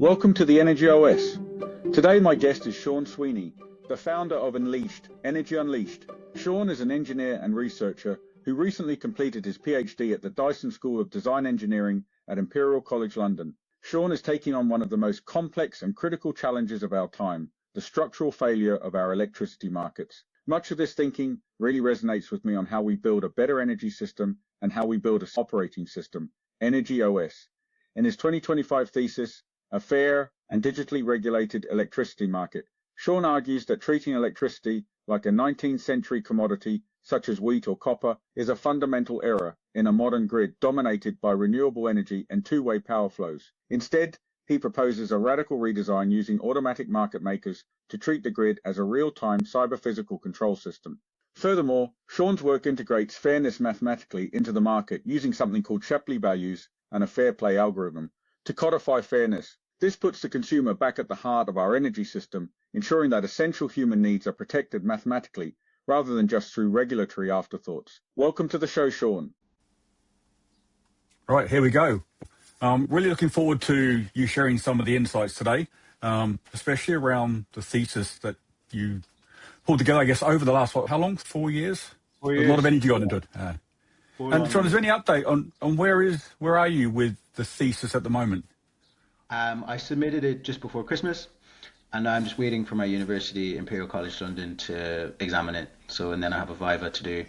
Welcome to the Energy OS. Today my guest is Shaun Sweeney, the founder of Energy Unleashed. Shaun is an engineer and researcher who recently completed his PhD at the Dyson School of Design Engineering at Imperial College London. Shaun is taking on one of the most complex and critical challenges of our time, the structural failure of our electricity markets. Much of this thinking really resonates with me on how we build a better energy system and how we build an operating system, Energy OS. In his 2025 thesis, A Fair and Digitally Regulated Electricity Market, Shaun argues that treating electricity like a 19th century commodity, such as wheat or copper, is a fundamental error in a modern grid dominated by renewable energy and two-way power flows. Instead, he proposes a radical redesign using automatic market makers to treat the grid as a real-time cyber-physical control system. Furthermore, Shaun's work integrates fairness mathematically into the market using something called Shapley values and a fair play algorithm to codify fairness. This puts the consumer back at the heart of our energy system, ensuring that essential human needs are protected mathematically rather than just through regulatory afterthoughts. Welcome to the show, Shaun. Right, here we go. Really looking forward to you sharing some of the insights today, especially around the thesis that you pulled together, I guess, over the last, how long? 4 years? 4 years. A lot of energy gone into it. And Shaun, is there any update on where are you with the thesis at the moment? I submitted it just before Christmas, and I'm just waiting for my university, Imperial College London, to examine it. And then I have a viva to do.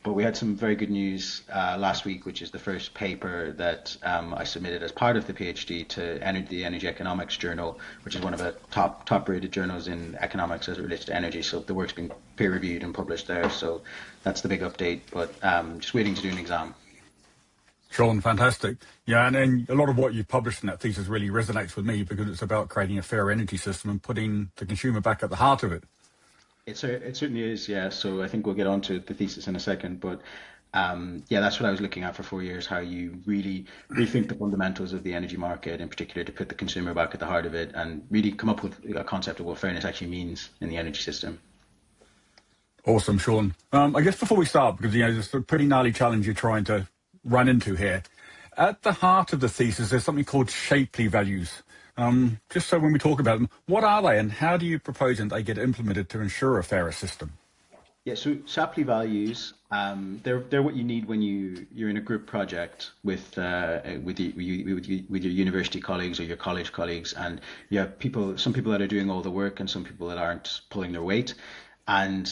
But we had some very good news last week, which is the first paper that I submitted as part of the PhD to the Energy Economics Journal, which is one of the top-rated journals in economics as it relates to energy. So the work's been peer-reviewed and published there. So that's the big update. But just waiting to do an exam. Shaun, fantastic. Yeah, and a lot of what you've published in that thesis really resonates with me because it's about creating a fair energy system and putting the consumer back at the heart of it. It certainly is, yeah. So I think we'll get on to the thesis in a second. But that's what I was looking at for 4 years, how you really rethink the fundamentals of the energy market, in particular to put the consumer back at the heart of it and really come up with a concept of what fairness actually means in the energy system. Awesome, Shaun. I guess before we start, because there's a pretty gnarly challenge you're trying to run into here. At the heart of the thesis, there's something called Shapley values. Just so when we talk about them, what are they and how do you propose that they get implemented to ensure a fairer system? Yeah, so Shapley values, they're what you need when you're in a group project with your university colleagues or your college colleagues, and you have some people that are doing all the work and some people that aren't pulling their weight. And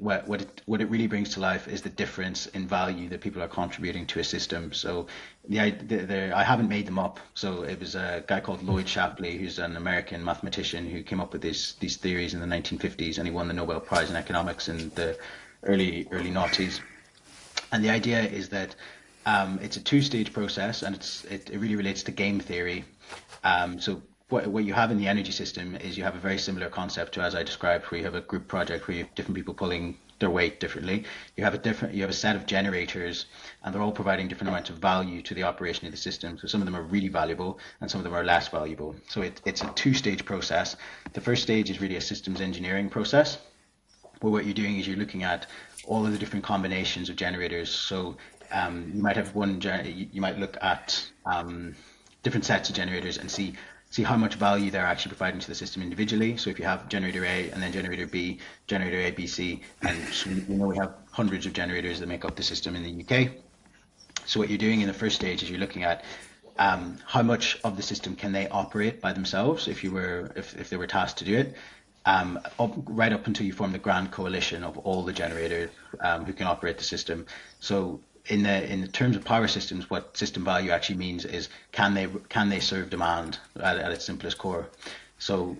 what it really brings to life is the difference in value that people are contributing to a system. So I haven't made them up. So it was a guy called Lloyd Shapley, who's an American mathematician who came up with these theories in the 1950s, and he won the Nobel Prize in economics in the early noughties. And the idea is that it's a two-stage process, and it really relates to game theory. What you have in the energy system is you have a very similar concept to as I described, where you have a group project where you have different people pulling their weight differently. You have a set of generators, and they're all providing different amounts of value to the operation of the system. So some of them are really valuable, and some of them are less valuable. So it's a two-stage process. The first stage is really a systems engineering process, where what you're doing is you're looking at all of the different combinations of generators. So you might have you might look at different sets of generators and see how much value they're actually providing to the system individually. So if you have generator A and then generator B, generator A, B, C, and so we have hundreds of generators that make up the system in the UK. So what you're doing in the first stage is you're looking at how much of the system can they operate by themselves if they were tasked to do it, right up until you form the grand coalition of all the generators who can operate the system. So in the terms of power systems, what system value actually means is can they serve demand at its simplest core. So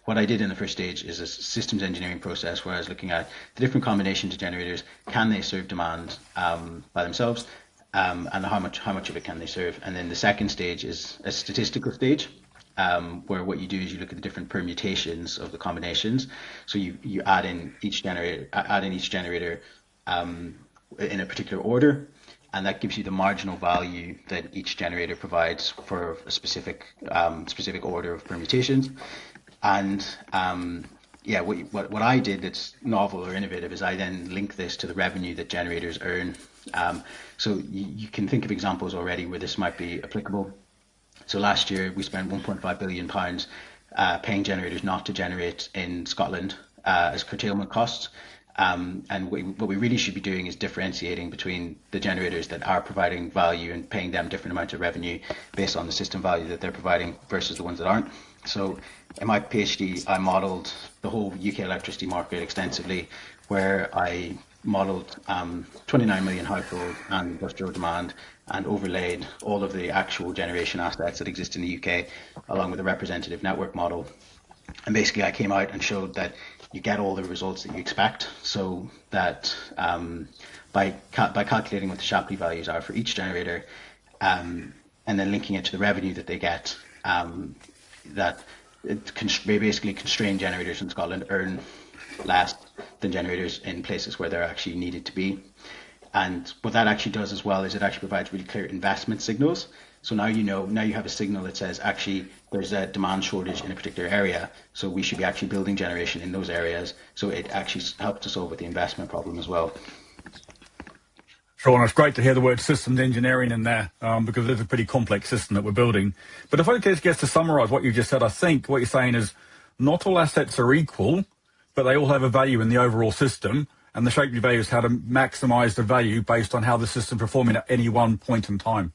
what I did in the first stage is a systems engineering process where I was looking at the different combinations of generators. Can they serve demand by themselves, and how much of it can they serve? And then the second stage is a statistical stage, where what you do is you look at the different permutations of the combinations. So you add in each generator in a particular order, and that gives you the marginal value that each generator provides for a specific order of permutations. And what I did that's novel or innovative is I then link this to the revenue that generators earn. So you can think of examples already where this might be applicable. So last year we spent 1.5 billion pounds paying generators not to generate in Scotland as curtailment costs. And what we really should be doing is differentiating between the generators that are providing value and paying them different amounts of revenue based on the system value that they're providing versus the ones that aren't. So in my PhD, I modeled the whole UK electricity market extensively, where I modeled 29 million household and industrial demand and overlaid all of the actual generation assets that exist in the UK along with a representative network model. And basically, I came out and showed that you get all the results that you expect. So that by calculating what the Shapley values are for each generator, and then linking it to the revenue that they get, that basically constrained generators in Scotland earn less than generators in places where they're actually needed to be. And what that actually does as well is it actually provides really clear investment signals. So now now you have a signal that says actually there's a demand shortage in a particular area, so we should be actually building generation in those areas. So it actually helps to solve with the investment problem as well. Shaun, it's great to hear the word systems engineering in there because it's a pretty complex system that we're building. But if I just get to summarise what you just said, I think what you're saying is not all assets are equal, but they all have a value in the overall system. And the Shapley value is how to maximise the value based on how the system is performing at any one point in time.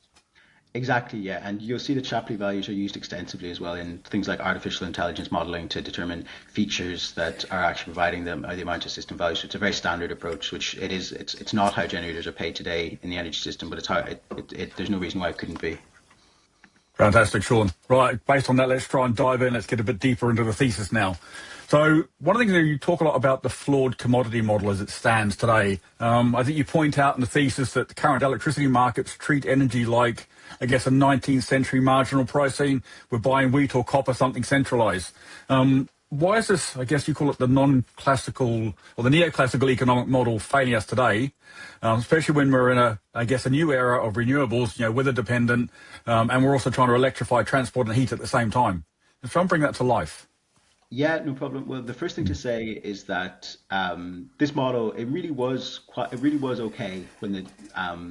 Exactly, yeah. And you'll see that Shapley values are used extensively as well in things like artificial intelligence modeling to determine features that are actually providing them the amount of system value. So it's a very standard approach, which it is. It's not how generators are paid today in the energy system, but it's how there's no reason why it couldn't be. Fantastic, Shaun. Right, based on that, let's try and dive in. Let's get a bit deeper into the thesis now. So one of the things that you talk a lot about the flawed commodity model as it stands today. I think you point out in the thesis that the current electricity markets treat energy like, I guess, a 19th century marginal pricing. We're buying wheat or copper, something centralized. Why is this, I guess you call it the non-classical or the neoclassical economic model failing us today, especially when we're in a new era of renewables, weather dependent, and we're also trying to electrify transport and heat at the same time. Let's try and bring that to life. Yeah, no problem. Well, the first thing to say is that this model it really was okay when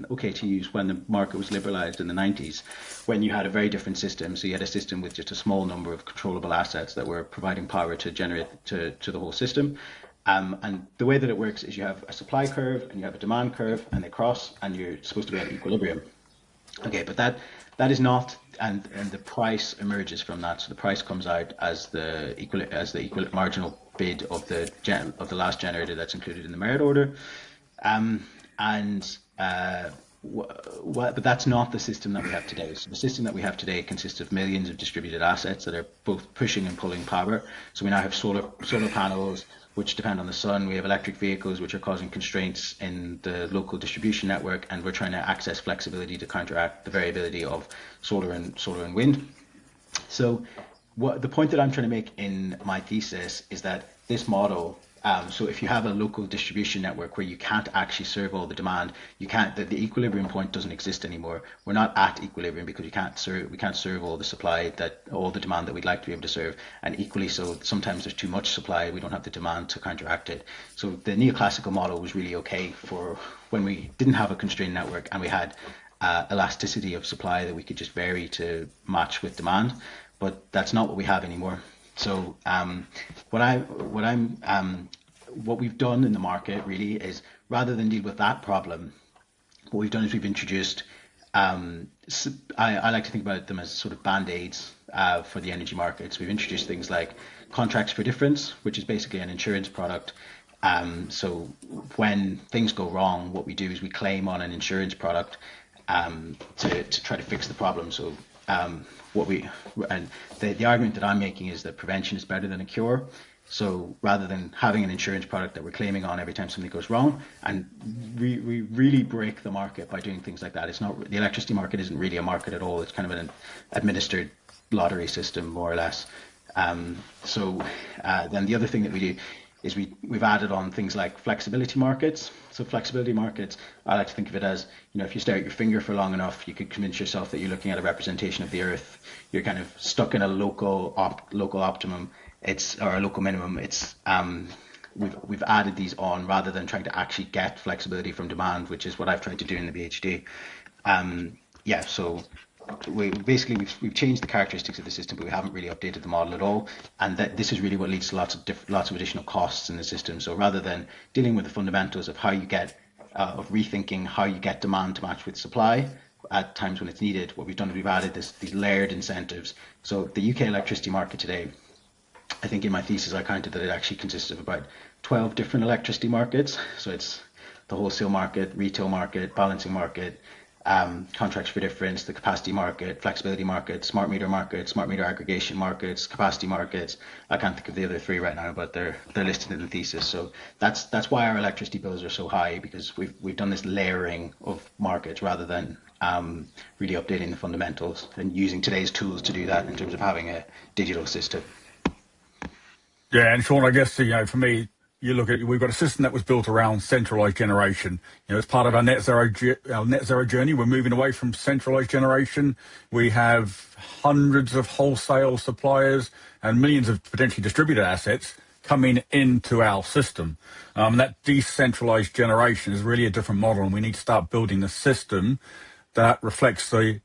okay to use when the market was liberalized in the 90s, when you had a very different system. So you had a system with just a small number of controllable assets that were providing power to generate to the whole system. And the way that it works is you have a supply curve and you have a demand curve, and they cross, and you're supposed to be at equilibrium. Okay, but that is not, and the price emerges from that. So the price comes out as the equal marginal bid of the last generator that's included in the merit order, but that's not the system that we have today. So the system that we have today consists of millions of distributed assets that are both pushing and pulling power. So we now have solar panels, which depend on the sun. We have electric vehicles, which are causing constraints in the local distribution network, and we're trying to access flexibility to counteract the variability of solar and wind. So the point that I'm trying to make in my thesis is that this model, so if you have a local distribution network where you can't actually serve all the demand, the equilibrium point doesn't exist anymore. We're not at equilibrium because we can't serve all the demand that we'd like to be able to serve. And equally so, sometimes there's too much supply, we don't have the demand to counteract it. So the neoclassical model was really okay for when we didn't have a constrained network and we had elasticity of supply that we could just vary to match with demand. But that's not what we have anymore. So what we've done in the market really is, rather than deal with that problem, what we've done is we've introduced, I like to think about them as sort of band-aids for the energy markets. We've introduced things like contracts for difference, which is basically an insurance product. So when things go wrong, what we do is we claim on an insurance product to try to fix the problem. So the argument that I'm making is that prevention is better than a cure. So rather than having an insurance product that we're claiming on every time something goes wrong, and we really break the market by doing things like that. It's not, the electricity market isn't really a market at all. It's kind of an administered lottery system, more or less. Then the other thing that we do is we've added on things like flexibility markets. So flexibility markets, I like to think of it as, if you stare at your finger for long enough, you could convince yourself that you're looking at a representation of the Earth. You're kind of stuck in a local optimum, or a local minimum. We've added these on rather than trying to actually get flexibility from demand, which is what I've tried to do in the PhD. So we've changed the characteristics of the system, but we haven't really updated the model at all, and that this is really what leads to lots of additional costs in the system. So rather than dealing with the fundamentals of how you get of rethinking how you get demand to match with supply at times when it's needed, what we've done is we've added these layered incentives. So the UK electricity market today, I think in my thesis I counted that it actually consists of about 12 different electricity markets. So it's the wholesale market, retail market, balancing market, contracts for difference, the capacity market, flexibility market, smart meter aggregation markets, capacity markets. I can't think of the other three right now, but they're listed in the thesis. So that's why our electricity bills are so high, because we've done this layering of markets rather than really updating the fundamentals and using today's tools to do that in terms of having a digital system. Yeah, and Shaun, I guess, for me, you look at, we've got a system that was built around centralized generation. As part of our net zero journey, we're moving away from centralized generation. We have hundreds of wholesale suppliers and millions of potentially distributed assets coming into our system. That decentralized generation is really a different model, and we need to start building the system that reflects the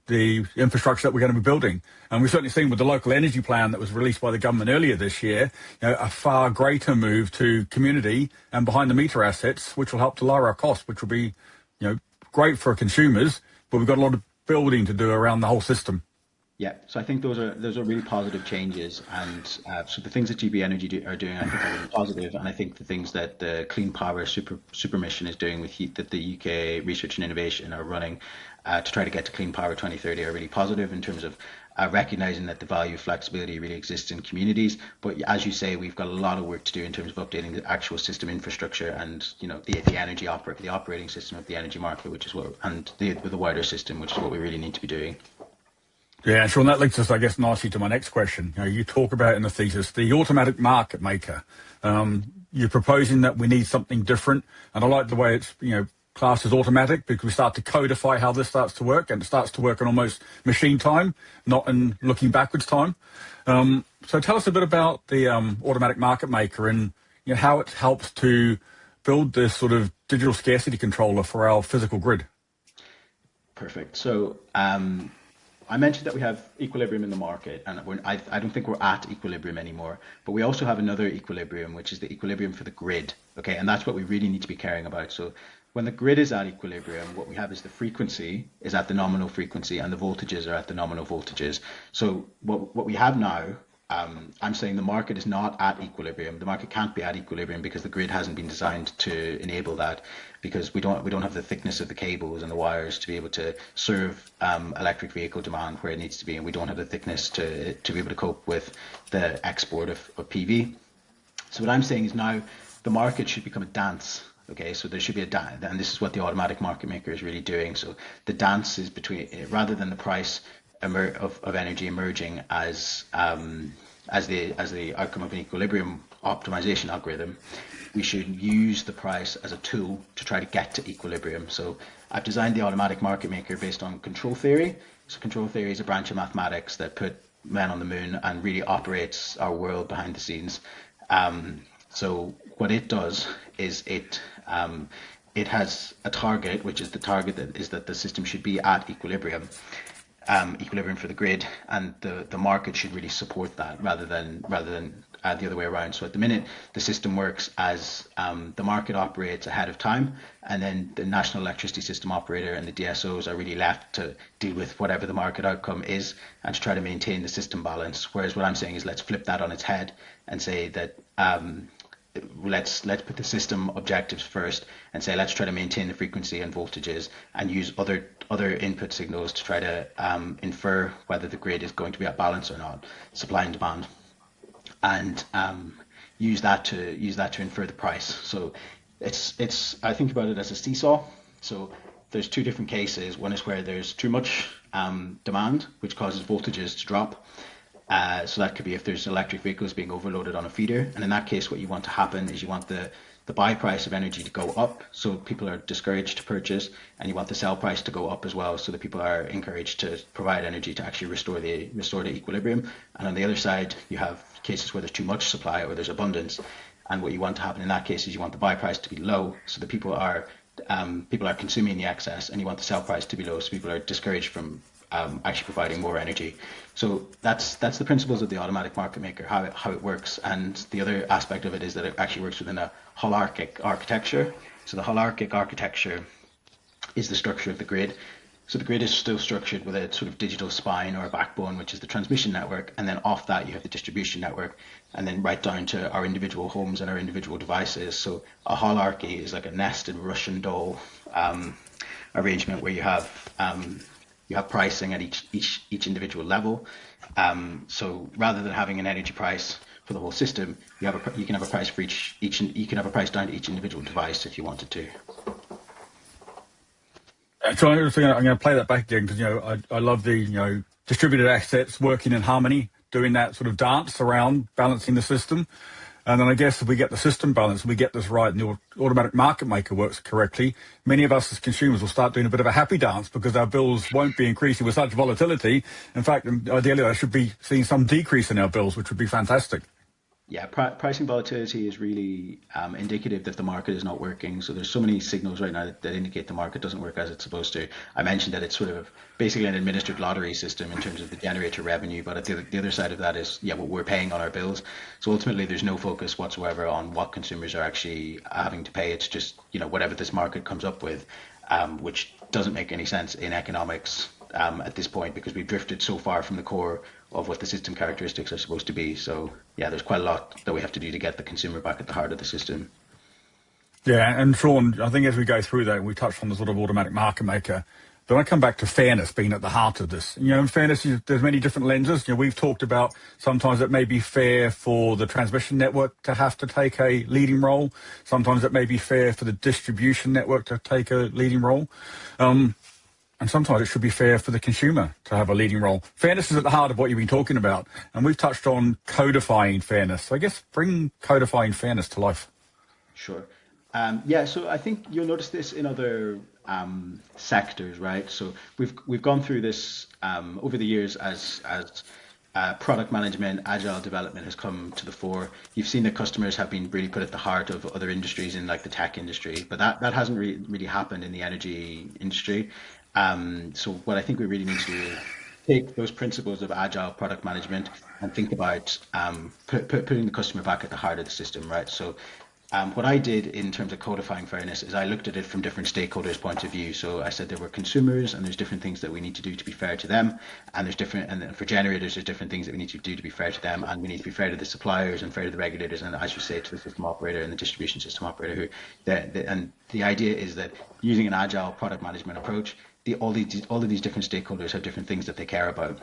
infrastructure that we're going to be building. And we've certainly seen with the local energy plan that was released by the government earlier this year, a far greater move to community and behind the meter assets, which will help to lower our costs, which will be, great for consumers, but we've got a lot of building to do around the whole system. Yeah, so I think those are really positive changes, and so the things that GB Energy are doing, I think, are really positive, and I think the things that the Clean Power Super Mission is doing with heat, that the UK Research and Innovation are running to try to get to Clean Power 2030 are really positive in terms of recognizing that the value of flexibility really exists in communities. But as you say, we've got a lot of work to do in terms of updating the actual system infrastructure and the operating system of the energy market, which is the wider system, which is what we really need to be doing. Yeah, and Shaun, that links us, I guess, nicely to my next question. You talk about in the thesis the automatic market maker. You're proposing that we need something different, and I like the way it's classed as automatic, because we start to codify how this starts to work, and it starts to work in almost machine time, not in looking backwards time. So tell us a bit about the automatic market maker and how it helps to build this sort of digital scarcity controller for our physical grid. Perfect. So I mentioned that we have equilibrium in the market, and I don't think we're at equilibrium anymore, but we also have another equilibrium, which is the equilibrium for the grid. Okay, and that's what we really need to be caring about. So when the grid is at equilibrium, what we have is the frequency is at the nominal frequency and the voltages are at the nominal voltages. So what we have now, I'm saying the market is not at equilibrium. The market can't be at equilibrium because the grid hasn't been designed to enable that, because we don't have the thickness of the cables and the wires to be able to serve electric vehicle demand where it needs to be, and we don't have the thickness to be able to cope with the export of PV. So what I'm saying is now the market should become a dance. Okay, so there should be a dance, and this is what the automatic market maker is really doing. So the dance is between, rather than the price of energy emerging as the outcome of an equilibrium optimization algorithm, we should use the price as a tool to try to get to equilibrium. So I've designed the automatic market maker based on control theory. So control theory is a branch of mathematics that put men on the moon and really operates our world behind the scenes. So what it does is it has a target, which is the target that the system should be at equilibrium. Equilibrium for the grid, and the market should really support that rather than the other way around. So at the minute, the system works as the market operates ahead of time, and then the National Electricity System Operator and the DSOs are really left to deal with whatever the market outcome is and to try to maintain the system balance. Whereas what I'm saying is, let's flip that on its head and say that let's put the system objectives first and say let's try to maintain the frequency and voltages and use other input signals to try to infer whether the grid is going to be at balance or not, supply and demand, and use that to infer the price. So it's I think about it as a seesaw. So there's two different cases. One is where there's too much demand, which causes voltages to drop. So that could be if there's electric vehicles being overloaded on a feeder, and in that case what you want to happen is you want the buy price of energy to go up, so people are discouraged to purchase, and you want the sell price to go up as well, so that people are encouraged to provide energy to actually restore the equilibrium. And on the other side you have cases where there's too much supply or there's abundance, and what you want to happen in that case is you want the buy price to be low, so that people are consuming the excess, and you want the sell price to be low, so people are discouraged from actually providing more energy. So that's the principles of the automatic market maker, how it works. And the other aspect of it is that it actually works within a holarchic architecture. So the holarchic architecture is the structure of the grid. So the grid is still structured with a sort of digital spine or a backbone, which is the transmission network. And then off that, you have the distribution network, and then right down to our individual homes and our individual devices. So a holarchy is like a nested Russian doll arrangement where you have pricing at each individual level. So rather than having an energy price for the whole system, you can have a price for each you can have a price down to each individual device if you wanted to. So I'm going to play that back again because I love the distributed assets working in harmony, doing that sort of dance around balancing the system. And then I guess if we get the system balanced, we get this right, and the automatic market maker works correctly, many of us as consumers will start doing a bit of a happy dance because our bills won't be increasing with such volatility. In fact, ideally, I should be seeing some decrease in our bills, which would be fantastic. Yeah, pricing volatility is really indicative that the market is not working. So there's so many signals right now that indicate the market doesn't work as it's supposed to. I mentioned that it's sort of basically an administered lottery system in terms of the generator revenue, but the other side of that is, yeah, what we're paying on our bills. So ultimately, there's no focus whatsoever on what consumers are actually having to pay. It's just, whatever this market comes up with, which doesn't make any sense in economics at this point because we've drifted so far from the core of what the system characteristics are supposed to be. So yeah, there's quite a lot that we have to do to get the consumer back at the heart of the system. Yeah, and Shaun, I think as we go through that, we touched on the sort of automatic market maker. Then I come back to fairness being at the heart of this. In fairness, there's many different lenses. We've talked about sometimes it may be fair for the transmission network to have to take a leading role. Sometimes it may be fair for the distribution network to take a leading role. And sometimes it should be fair for the consumer to have a leading role. Fairness is at the heart of what you've been talking about. And we've touched on codifying fairness. So I guess bring codifying fairness to life. Sure. Yeah, so I think you'll notice this in other sectors, right? So we've gone through this over the years as product management, agile development has come to the fore. You've seen that customers have been really put at the heart of other industries in like the tech industry, but that hasn't really happened in the energy industry. So what I think we really need to do is take those principles of agile product management and think about putting the customer back at the heart of the system, right? So what I did in terms of codifying fairness is I looked at it from different stakeholders' point of view. So I said there were consumers and there's different things that we need to do to be fair to them. And then for generators, there's different things that we need to do to be fair to them. And we need to be fair to the suppliers and fair to the regulators. And as you say, to the system operator and the distribution system operator and the idea is that using an agile product management approach, all of these different stakeholders have different things that they care about.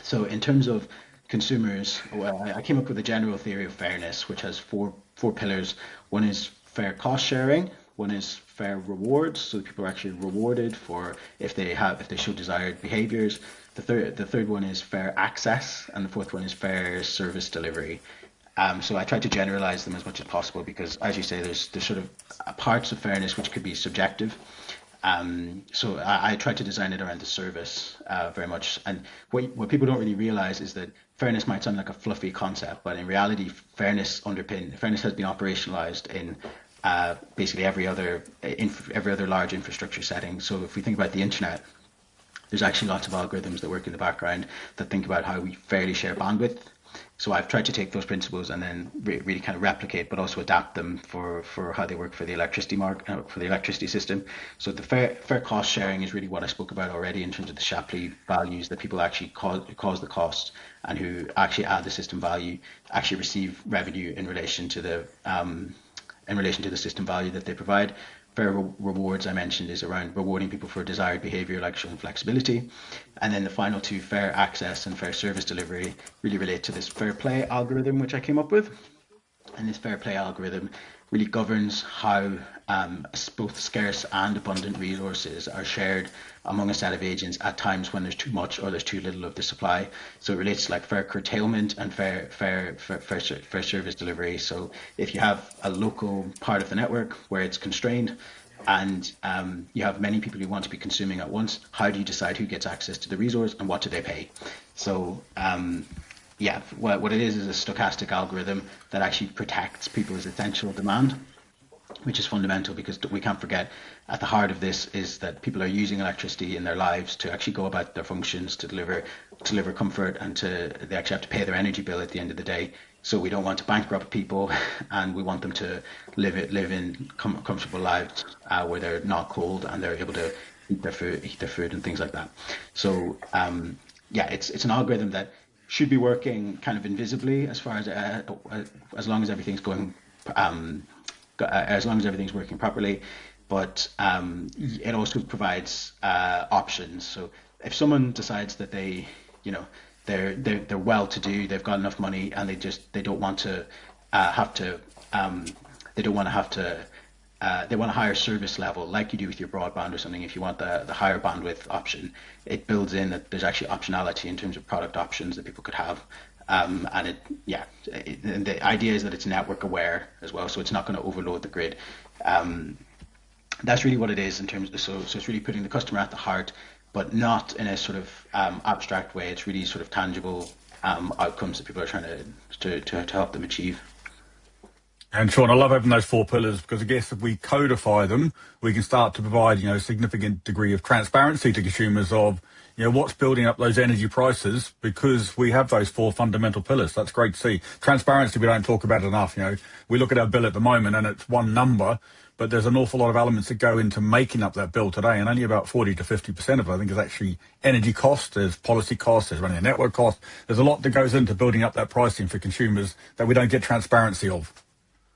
So in terms of consumers, well, I came up with a general theory of fairness, which has four pillars. One is fair cost sharing. One is fair rewards, so that people are actually rewarded for if they show desired behaviors. The third one is fair access, and the fourth one is fair service delivery. So I try to generalize them as much as possible because, as you say, there's sort of parts of fairness which could be subjective. So I try to design it around the service very much. And what people don't really realize is that fairness might sound like a fluffy concept, but in reality, fairness has been operationalized in basically every other large infrastructure setting. So if we think about the internet, there's actually lots of algorithms that work in the background that think about how we fairly share bandwidth. So I've tried to take those principles and then really kind of replicate, but also adapt them for how they work for the electricity for the electricity system. So the fair cost sharing is really what I spoke about already in terms of the Shapley values, that people actually cause the cost and who actually add the system value actually receive revenue in relation to the system value that they provide. Fair rewards, I mentioned, is around rewarding people for desired behavior, like showing flexibility. And then the final two, fair access and fair service delivery, really relate to this fair play algorithm, which I came up with. And this fair play algorithm really governs how both scarce and abundant resources are shared among a set of agents at times when there's too much or there's too little of the supply. So it relates to like fair curtailment and fair service delivery. So if you have a local part of the network where it's constrained and you have many people who want to be consuming at once, how do you decide who gets access to the resource and what do they pay? So yeah, what it is a stochastic algorithm that actually protects people's essential demand. which is fundamental because we can't forget at the heart of this is that people are using electricity in their lives to actually go about their functions, to deliver comfort, and they actually have to pay their energy bill at the end of the day. So we don't want to bankrupt people, and we want them to live in comfortable lives where they're not cold and they're able to eat their food and things like that. So yeah, it's an algorithm that should be working kind of invisibly as long as everything's going as long as everything's working properly. But it also provides options. So if someone decides that you know, they're well to do, they've got enough money, and they don't want to have to they don't want to have to they want a higher service level like you do with your broadband or something. If you want the higher bandwidth option, it builds in that there's actually optionality in terms of product options that people could have. And the idea is that it's network aware as well, so it's not going to overload the grid. That's really what it is in terms of, so it's really putting the customer at the heart, but not in a sort of abstract way. It's really sort of tangible outcomes that people are trying to help them achieve. And Shaun, I love having those 4 pillars because I guess if we codify them, we can start to provide, a significant degree of transparency to consumers of, what's building up those energy prices because we have those 4 fundamental pillars. That's great to see. Transparency, we don't talk about enough. We look at our bill at the moment and it's one number, but there's an awful lot of elements that go into making up that bill today, and only about 40 to 50% of it, I think, is actually energy cost. There's policy costs, there's running a network cost. There's a lot that goes into building up that pricing for consumers that we don't get transparency of.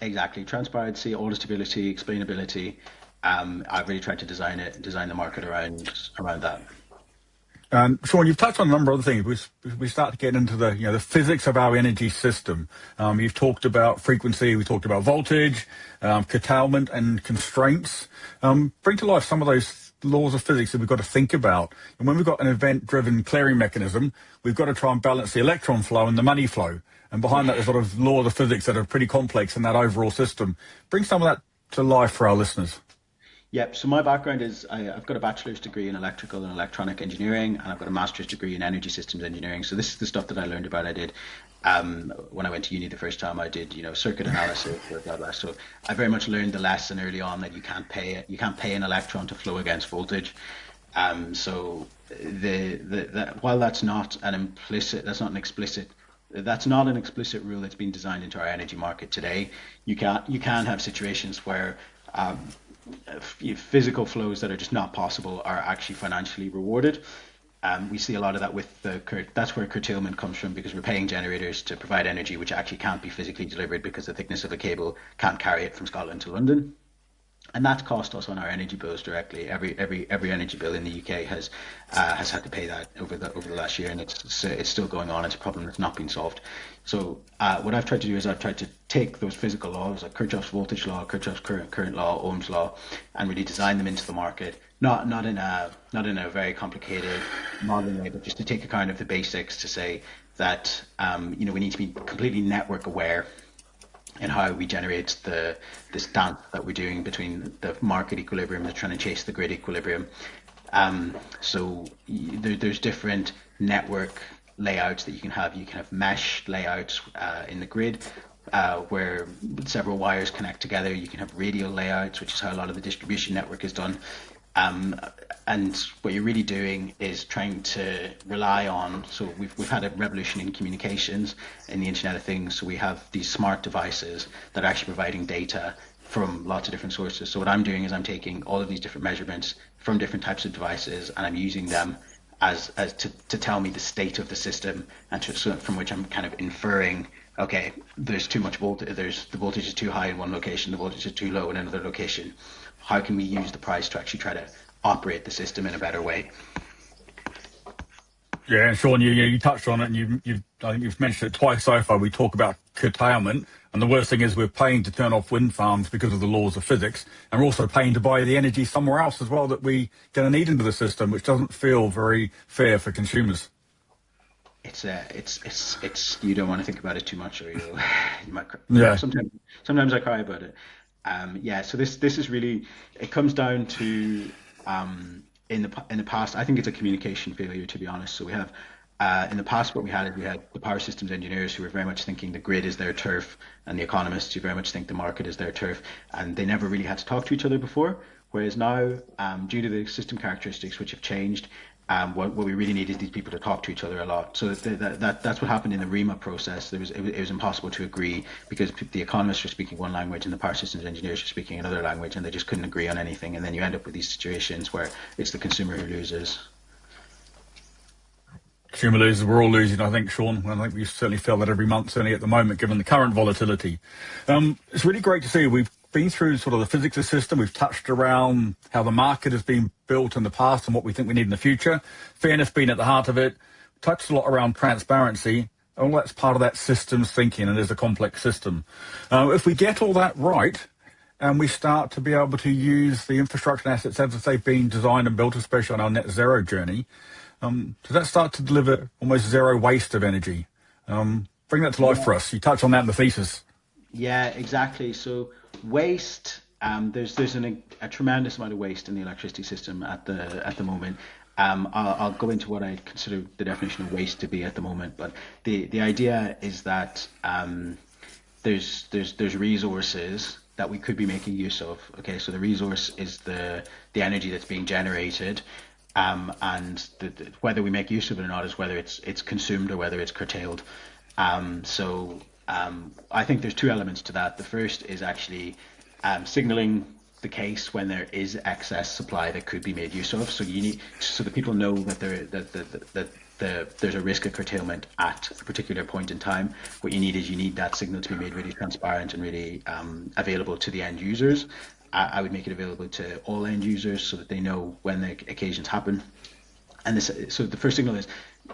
Exactly. Transparency, auditability, explainability. I've really tried to design the market around that. And Shaun, you've touched on a number of other things. We start to get into the physics of our energy system. You've talked about frequency, we talked about voltage, curtailment and constraints. Bring to life some of those laws of physics that we've got to think about. And when we've got an event-driven clearing mechanism, we've got to try and balance the electron flow and the money flow. And behind that, there's a lot of laws of physics that are pretty complex in that overall system. Bring some of that to life for our listeners. Yep. So my background is I've got a bachelor's degree in electrical and electronic engineering, and I've got a master's degree in energy systems engineering. So this is the stuff that I learned about. I did when I went to uni the first time. I did circuit analysis, blah blah blah. So I very much learned the lesson early on that you can't pay an electron to flow against voltage. So while that's not an explicit rule that's been designed into our energy market today, you can have situations where physical flows that are just not possible are actually financially rewarded. We see a lot of that that's where curtailment comes from, because we're paying generators to provide energy which actually can't be physically delivered because the thickness of the cable can't carry it from Scotland to London. And that's cost us on our energy bills directly. Every energy bill in the UK has had to pay that over the last year, and it's still going on. It's a problem that's not been solved. So what I've tried to do is I've tried to take those physical laws like Kirchhoff's voltage law, Kirchhoff's current law, Ohm's law, and really design them into the market. Not in a very complicated modeling way, but just to take account of the basics to say that we need to be completely network aware in how we generate this dance that we're doing between the market equilibrium and trying to chase the grid equilibrium. So there's different network layouts that you can have. You can have mesh layouts in the grid where several wires connect together. You can have radial layouts, which is how a lot of the distribution network is done. And what you're really doing is trying to rely on, so we've had a revolution in communications in the Internet of Things. So we have these smart devices that are actually providing data from lots of different sources. So what I'm doing is I'm taking all of these different measurements from different types of devices, and I'm using them as to tell me the state of the system, and from which I'm kind of inferring, okay, there's too much voltage, the voltage is too high in one location, the voltage is too low in another location. How can we use the price to actually try to operate the system in a better way? Yeah, and Shaun, you touched on it, and I think you've mentioned it twice so far. We talk about curtailment, and the worst thing is we're paying to turn off wind farms because of the laws of physics, and we're also paying to buy the energy somewhere else as well that we going to need into the system, which doesn't feel very fair for consumers. It's you don't want to think about it too much, or you might cry. Yeah. Sometimes I cry about it. So this is really, it comes down to in the past, I think it's a communication failure, to be honest. So we have In the past, what we had is we had the power systems engineers who were very much thinking the grid is their turf, and the economists who very much think the market is their turf, and they never really had to talk to each other before. Whereas now, due to the system characteristics which have changed, what we really need is these people to talk to each other a lot. So that's what happened in the REMA process. It was impossible to agree because the economists were speaking one language and the power systems engineers were speaking another language, and they just couldn't agree on anything. And then you end up with these situations where it's the consumer who loses. Consumer losers, we're all losing, I think, Shaun. I think we certainly feel that every month, certainly at the moment, given the current volatility. It's really great to see. We've been through sort of the physics of the system. We've touched around how the market has been built in the past and what we think we need in the future. Fairness being at the heart of it. Touched a lot around transparency. All that's part of that systems thinking, and it is a complex system. If we get all that right, and we start to be able to use the infrastructure and assets as they've been designed and built, especially on our net zero journey, does that start to deliver almost zero waste of energy? Bring that to life for us. You touched on that in the thesis. Yeah, exactly. So waste, there's a tremendous amount of waste in the electricity system at the moment. I'll go into what I consider the definition of waste to be at the moment, but the idea is that there's resources that we could be making use of. Okay, so the resource is the energy that's being generated. And whether we make use of it or not is whether it's consumed or whether it's curtailed. I think there's two elements to that. The first is actually signaling the case when there is excess supply that could be made use of. So that people know that there's a risk of curtailment at a particular point in time. What you need that signal to be made really transparent and really available to the end users. I would make it available to all end users so that they know when the occasions happen. And so the first signal is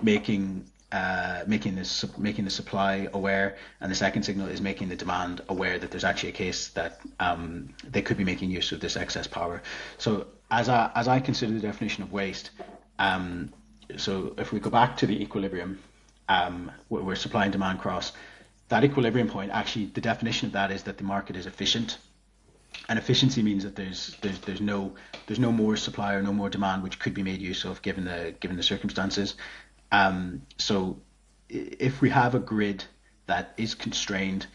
making the supply aware, and the second signal is making the demand aware that there's actually a case that they could be making use of this excess power. So as I consider the definition of waste, so if we go back to the equilibrium, where supply and demand cross, that equilibrium point, actually the definition of that is that the market is efficient. And efficiency means that there's no more supply or no more demand which could be made use of given the circumstances. So if we have a grid that is constrained,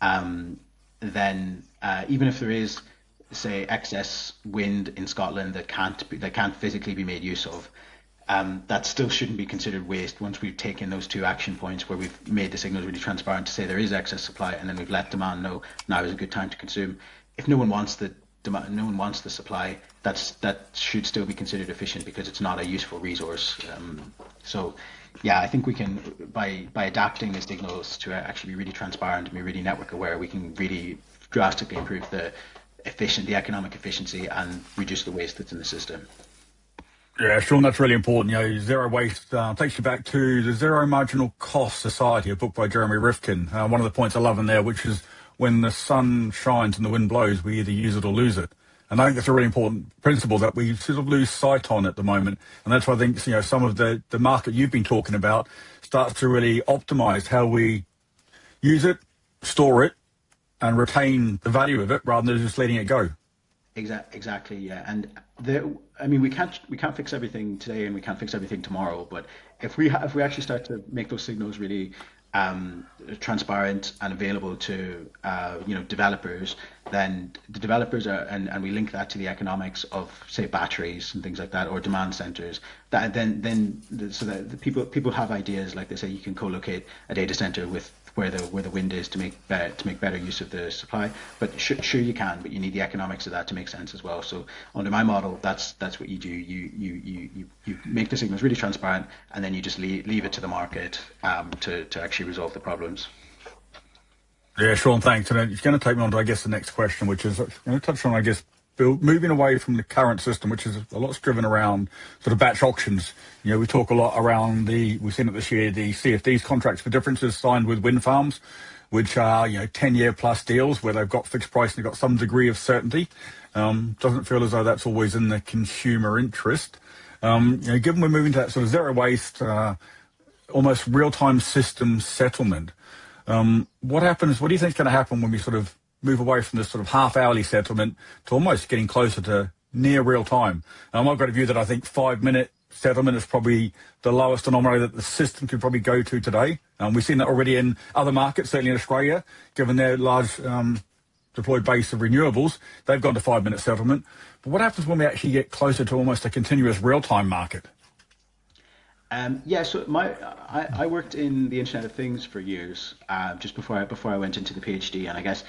then even if there is, say, excess wind in Scotland that can't physically be made use of, that still shouldn't be considered waste once we've taken those two action points where we've made the signals really transparent to say there is excess supply, and then we've let demand know now is a good time to consume. If no one wants the demand, no one wants the supply, that should still be considered efficient because it's not a useful resource. So yeah, I think we can, by adapting the signals to actually be really transparent and be really network aware, we can really drastically improve the economic efficiency and reduce the waste that's in the system. Yeah, Shaun, that's really important. Zero waste takes you back to the Zero Marginal Cost Society, a book by Jeremy Rifkin. One of the points I love in there, which is when the sun shines and the wind blows, we either use it or lose it. And I think that's a really important principle that we sort of lose sight on at the moment. And that's why I think some of the market you've been talking about starts to really optimize how we use it, store it, and retain the value of it rather than just letting it go. Exactly, yeah. And we can't fix everything today, and we can't fix everything tomorrow. But if we actually start to make those signals really transparent and available to developers, then the developers are, and we link that to the economics of, say, batteries and things like that, or demand centers. That so that the people have ideas, like they say you can co-locate a data center with where the wind is to make better use of the supply. But sure you can, but you need the economics of that to make sense as well. So under my model, that's what you do. You make the signals really transparent, and then you just leave it to the market to actually resolve the problems. Yeah, Shaun, thanks. And it's going to take me on to, I guess, the next question, which is going to touch on, I guess, moving away from the current system, which is a lot driven around sort of batch auctions. We talk a lot around we've seen it this year, the CFDs, contracts for differences, signed with wind farms, which are 10-year plus deals where they've got fixed price and they've got some degree of certainty. Doesn't feel as though that's always in the consumer interest. Given we're moving to that sort of zero waste, almost real-time system settlement, what do you think is going to happen when we sort of move away from this sort of half-hourly settlement to almost getting closer to near real time? I've got a view that I think 5-minute settlement is probably the lowest denominator that the system could probably go to today. We've seen that already in other markets, certainly in Australia, given their large deployed base of renewables. They've gone to 5-minute settlement. But what happens when we actually get closer to almost a continuous real-time market? So I worked in the Internet of Things for years, just before I went into the PhD, and I guess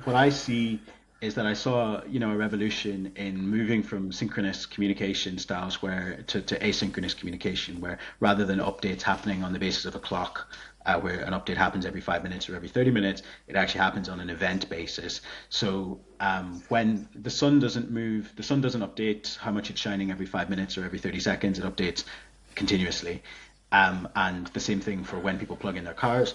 what I see is that I saw, a revolution in moving from synchronous communication styles to asynchronous communication, where rather than updates happening on the basis of a clock, where an update happens every 5 minutes or every 30 minutes, it actually happens on an event basis. So when the sun doesn't move, the sun doesn't update how much it's shining every 5 minutes or every 30 seconds, it updates continuously. And the same thing for when people plug in their cars.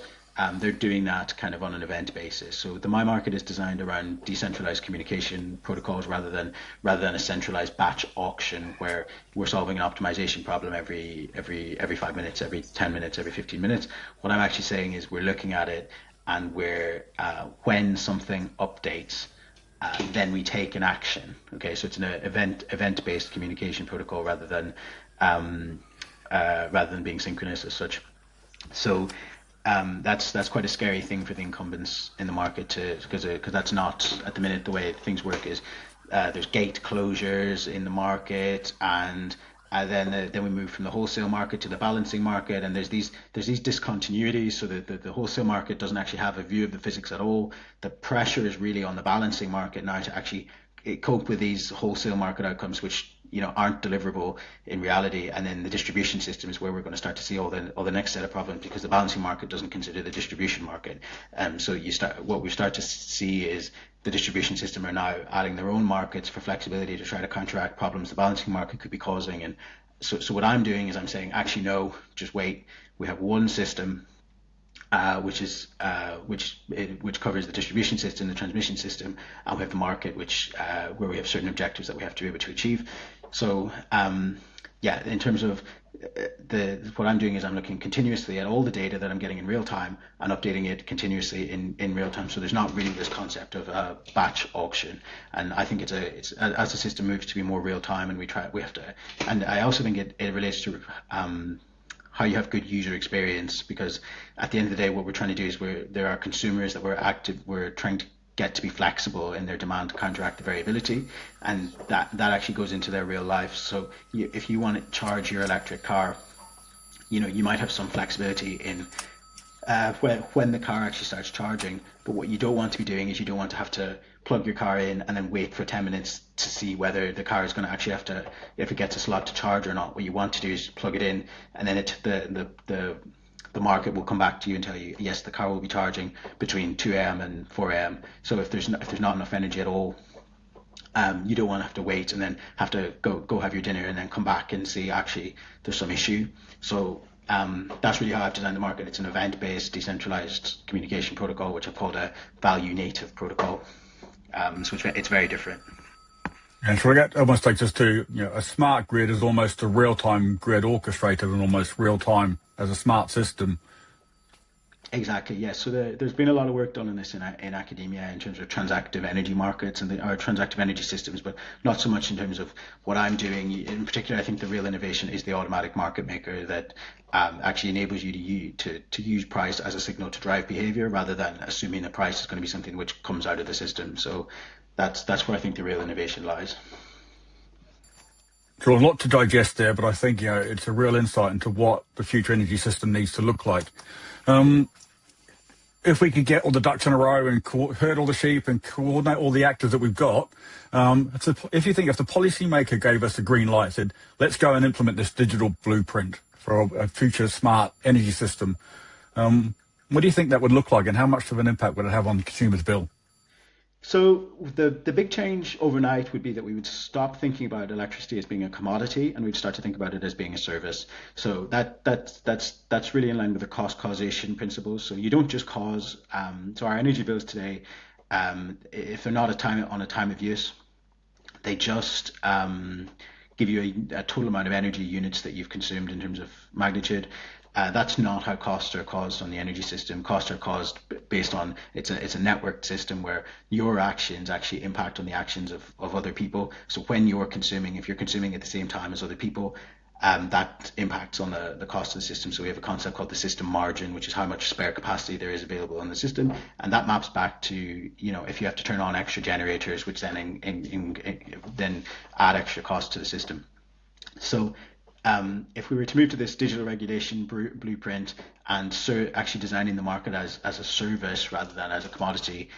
They're doing that kind of on an event basis. So the My Market is designed around decentralized communication protocols rather than a centralized batch auction where we're solving an optimization problem every 5 minutes, every 10 minutes, every 15 minutes. What I'm actually saying is we're looking at it, and we're when something updates, then we take an action. Okay, so it's an event-based communication protocol rather than being synchronous as such. So that's quite a scary thing for the incumbents in the market because that's not at the minute the way things work. Is there's gate closures in the market, and then we move from the wholesale market to the balancing market, and there's these discontinuities. So the wholesale market doesn't actually have a view of the physics at all. The pressure is really on the balancing market now to actually cope with these wholesale market outcomes, which aren't deliverable in reality. And then the distribution system is where we're going to start to see all the next set of problems, because the balancing market doesn't consider the distribution market. So what we start to see is the distribution system are now adding their own markets for flexibility to try to counteract problems the balancing market could be causing. And so what I'm doing is I'm saying, actually no, just wait. We have one system which covers the distribution system, the transmission system, and we have the market, where we have certain objectives that we have to be able to achieve. So in terms of what I'm doing is I'm looking continuously at all the data that I'm getting in real time and updating it continuously in real time. So there's not really this concept of a batch auction, and I think it's as the system moves to be more real time, and we have to. And I also think it relates to how you have good user experience, because at the end of the day, what we're trying to do is there are consumers that we're trying to get to be flexible in their demand to counteract the variability, and that actually goes into their real life. So if you want to charge your electric car, you might have some flexibility in when the car actually starts charging, but what you don't want to be doing is you don't want to have to plug your car in and then wait for 10 minutes to see whether the car is going to actually if it gets a slot to charge or not. What you want to do is plug it in, and then the market will come back to you and tell you, yes, the car will be charging between 2 a.m. and 4 a.m. So if there's not enough energy at all, you don't want to have to wait and then have to go have your dinner and then come back and see actually there's some issue. So that's really how I've designed the market. It's an event-based, decentralized communication protocol, which I've called a value-native protocol. So it's very different. And so that almost takes us to, a smart grid is almost a real-time grid orchestrated and almost real-time as a smart system. Exactly, yes. So there's been a lot of work done on this in academia in terms of transactive energy markets and transactive energy systems, but not so much in terms of what I'm doing. In particular, I think the real innovation is the automatic market maker that actually enables you to use price as a signal to drive behavior rather than assuming the price is going to be something which comes out of the system. So that's where I think the real innovation lies. So a lot to digest there, but I think it's a real insight into what the future energy system needs to look like. If we could get all the ducks in a row and herd all the sheep and coordinate all the actors that we've got, if the policymaker gave us a green light, said, let's go and implement this digital blueprint for a future smart energy system, what do you think that would look like, and how much of an impact would it have on the consumer's bill? So the big change overnight would be that we would stop thinking about electricity as being a commodity, and we'd start to think about it as being a service. So that's really in line with the causation principles. So you don't just cause. So our energy bills today, if they're not on a time of use, they just give you a total amount of energy units that you've consumed in terms of magnitude. That's not how costs are caused on the energy system. Costs are caused based on it's a networked system where your actions actually impact on the actions of other people. So when you're consuming, if you're consuming at the same time as other people, that impacts on the cost of the system. So we have a concept called the system margin, which is how much spare capacity there is available in the system, and that maps back to, if you have to turn on extra generators, which then then add extra cost to the system. So if we were to move to this digital regulation blueprint and actually designing the market as a service rather than as a commodity,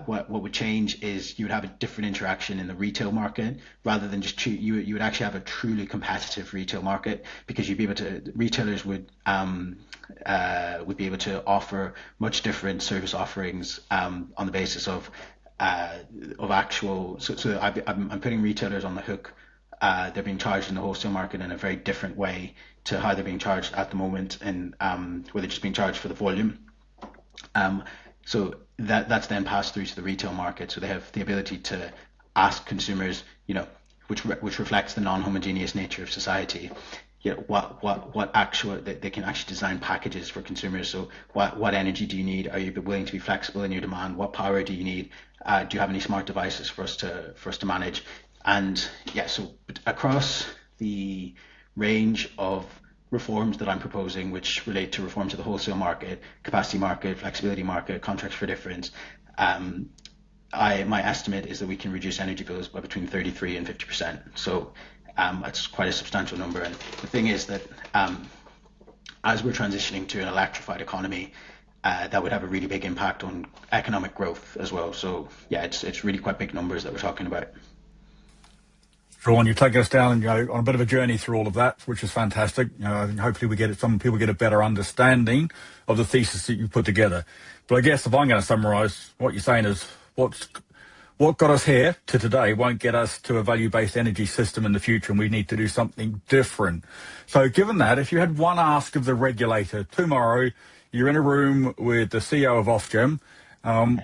what would change is you would have a different interaction in the retail market rather than just you would actually have a truly competitive retail market, because retailers would be able to offer much different service offerings on the basis of actual. So I'm putting retailers on the hook. They're being charged in the wholesale market in a very different way to how they're being charged at the moment, and where they're just being charged for the volume. So that's then passed through to the retail market. So they have the ability to ask consumers, which reflects the non-homogeneous nature of society. What actual they can actually design packages for consumers. So what energy do you need? Are you willing to be flexible in your demand? What power do you need? Do you have any smart devices for us to manage? And so across the range of reforms that I'm proposing, which relate to reform to the wholesale market, capacity market, flexibility market, contracts for difference, my estimate is that we can reduce energy bills by between 33 and 50%. So that's quite a substantial number. And the thing is that as we're transitioning to an electrified economy, that would have a really big impact on economic growth as well. So it's really quite big numbers that we're talking about. Shaun, you're taking us down on a bit of a journey through all of that, which is fantastic. Hopefully some people get a better understanding of the thesis that you put together. But I guess if I'm going to summarise, what you're saying is what got us here to today won't get us to a value-based energy system in the future, and we need to do something different. So given that, if you had one ask of the regulator tomorrow, you're in a room with the CEO of Ofgem,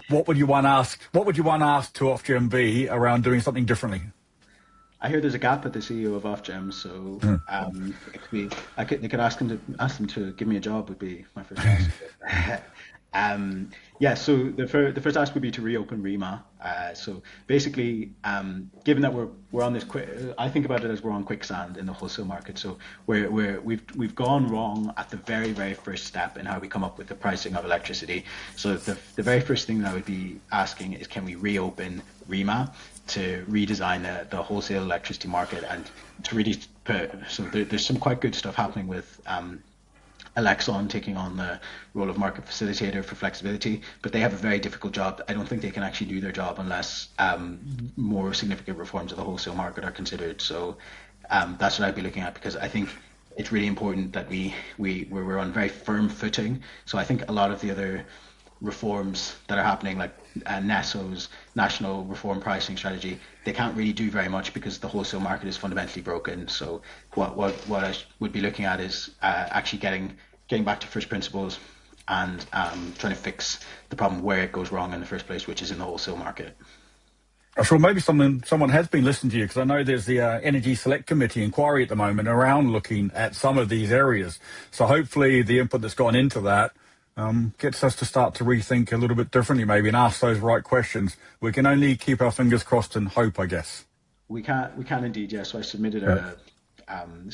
what would you want ask to Ofgem be around doing something differently? I hear there's a gap at the CEO of Ofgem, so they could ask them to give me a job would be my first ask. So the first ask would be to reopen REMA. So basically, given that we're on this I think about it as we're on quicksand in the wholesale market. So we've gone wrong at the very, very first step in how we come up with the pricing of electricity. So the very first thing that I would be asking is, can we reopen REMA to redesign the wholesale electricity market, and to really there's some quite good stuff happening with Alexon taking on the role of market facilitator for flexibility, but they have a very difficult job. I don't think they can actually do their job unless more significant reforms of the wholesale market are considered. So that's what I'd be looking at, because I think it's really important that we're on very firm footing. So I think a lot of the other reforms that are happening, like NESO's National Reform Pricing Strategy, they can't really do very much because the wholesale market is fundamentally broken. So what I would be looking at is actually getting back to first principles and trying to fix the problem where it goes wrong in the first place, which is in the wholesale market. Sure, maybe someone has been listening to you, because I know there's the Energy Select Committee inquiry at the moment around looking at some of these areas. So hopefully the input that's gone into that gets us to start to rethink a little bit differently, maybe, and ask those right questions. We can only keep our fingers crossed and hope, I guess. We can indeed, yes. So I submitted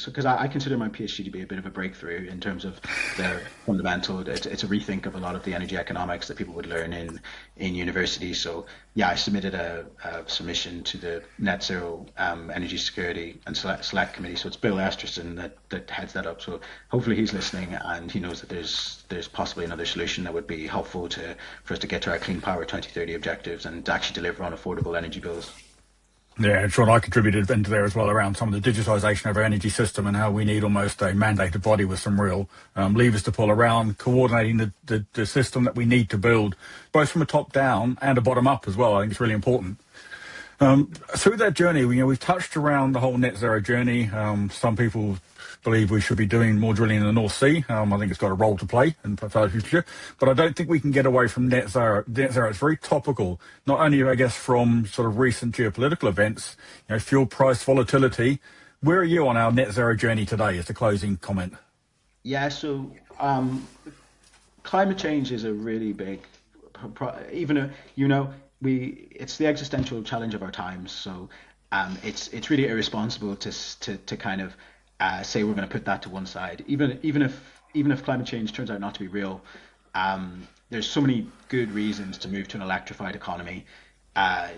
because I consider my PhD to be a bit of a breakthrough in terms of the fundamental. It's a rethink of a lot of the energy economics that people would learn in university. So I submitted a submission to the Net Zero Energy Security and Select Committee. So it's Bill Esterson that heads that up. So hopefully he's listening, and he knows that there's possibly another solution that would be helpful for us to get to our clean power 2030 objectives and actually deliver on affordable energy bills. Yeah, and Shaun, I contributed into there as well around some of the digitisation of our energy system and how we need almost a mandated body with some real levers to pull around coordinating the system that we need to build, both from a top down and a bottom up as well. I think it's really important. Through that journey, we've touched around the whole net zero journey. Some people believe we should be doing more drilling in the North Sea. I think it's got a role to play in the future, but I don't think we can get away from net zero. Net zero is very topical, not only, I guess, from sort of recent geopolitical events, fuel price volatility. Where are you on our net zero journey today as the closing comment? Yeah, so climate change is a really big, even it's the existential challenge of our times. So it's really irresponsible to kind of say we're going to put that to one side. Even if climate change turns out not to be real, there's so many good reasons to move to an electrified economy.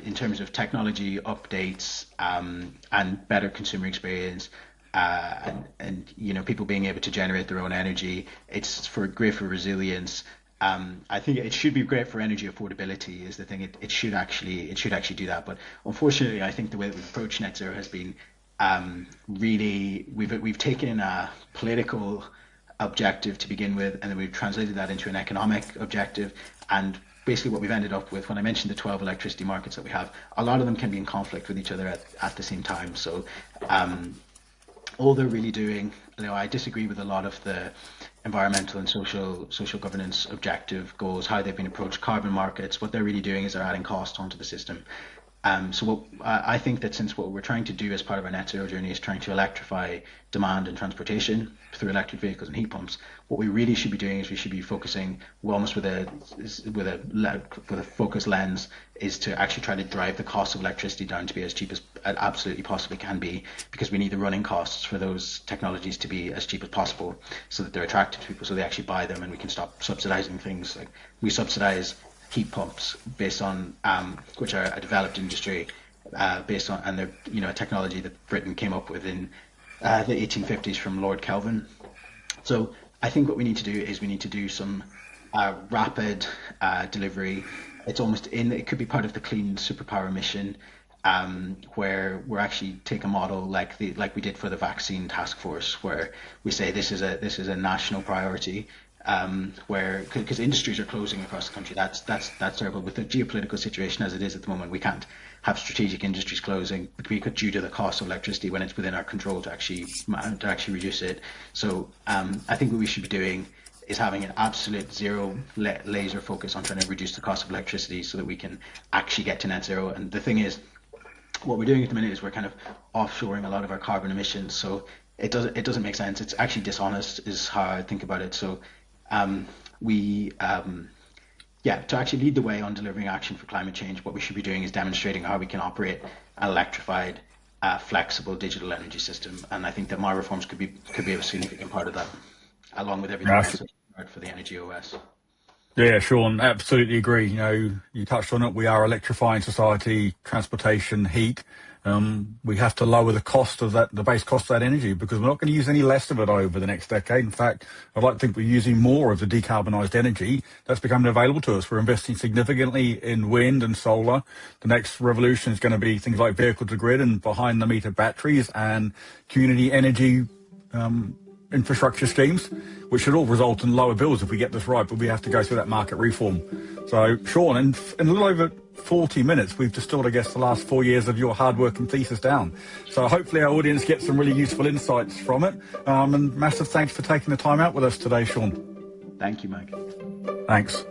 In terms of technology updates and better consumer experience, and people being able to generate their own energy. It's great for resilience. I think it should be great for energy affordability is the thing. It should actually do that. But unfortunately, I think the way that we've approached net zero has been really we've taken a political objective to begin with, and then we've translated that into an economic objective. And basically, what we've ended up with, when I mentioned the 12 electricity markets that we have, a lot of them can be in conflict with each other at the same time. So all they're really doing, I disagree with a lot of the environmental and social governance objective goals, how they've been approached, carbon markets. What they're really doing is they're adding cost onto the system. So I think that since what we're trying to do as part of our net zero journey is trying to electrify demand and transportation through electric vehicles and heat pumps, what we really should be doing is we should be focusing almost with a focused lens is to actually try to drive the cost of electricity down to be as cheap as it absolutely possibly can be, because we need the running costs for those technologies to be as cheap as possible so that they're attractive to people, so they actually buy them, and we can stop subsidizing things. Like we subsidize heat pumps based on which are a developed industry based on, and they're a technology that Britain came up with in the 1850s from Lord Kelvin. So I think what we need to do is we need to do some rapid delivery. It could be part of the clean superpower mission, where we're actually take a model like we did for the vaccine task force, where we say this is a national priority. Where because industries are closing across the country, that's terrible. With the geopolitical situation as it is at the moment, we can't have strategic industries closing due to the cost of electricity when it's within our control to actually reduce it. So I think what we should be doing is having an absolute zero laser focus on trying to reduce the cost of electricity so that we can actually get to net zero. And the thing is, what we're doing at the minute is we're kind of offshoring a lot of our carbon emissions. So it doesn't make sense. It's actually dishonest is how I think about it. So to actually lead the way on delivering action for climate change, what we should be doing is demonstrating how we can operate an electrified, flexible digital energy system. And I think that my reforms could be a significant part of that, along with everything else for the energy OS. Yeah, Shaun, absolutely agree. You touched on it. We are electrifying society, transportation, heat. We have to lower the cost of that, the base cost of that energy, because we're not going to use any less of it over the next decade. In fact, I'd like to think we're using more of the decarbonised energy that's becoming available to us. We're investing significantly in wind and solar. The next revolution is going to be things like vehicle to grid and behind the meter batteries and community energy infrastructure schemes, which should all result in lower bills if we get this right, but we have to go through that market reform. So, Shaun, in a little over 40 minutes, we've distilled, I guess, the last 4 years of your hard work and thesis down. So hopefully our audience gets some really useful insights from it. And massive thanks for taking the time out with us today, Shaun. Thank you, Mike. Thanks.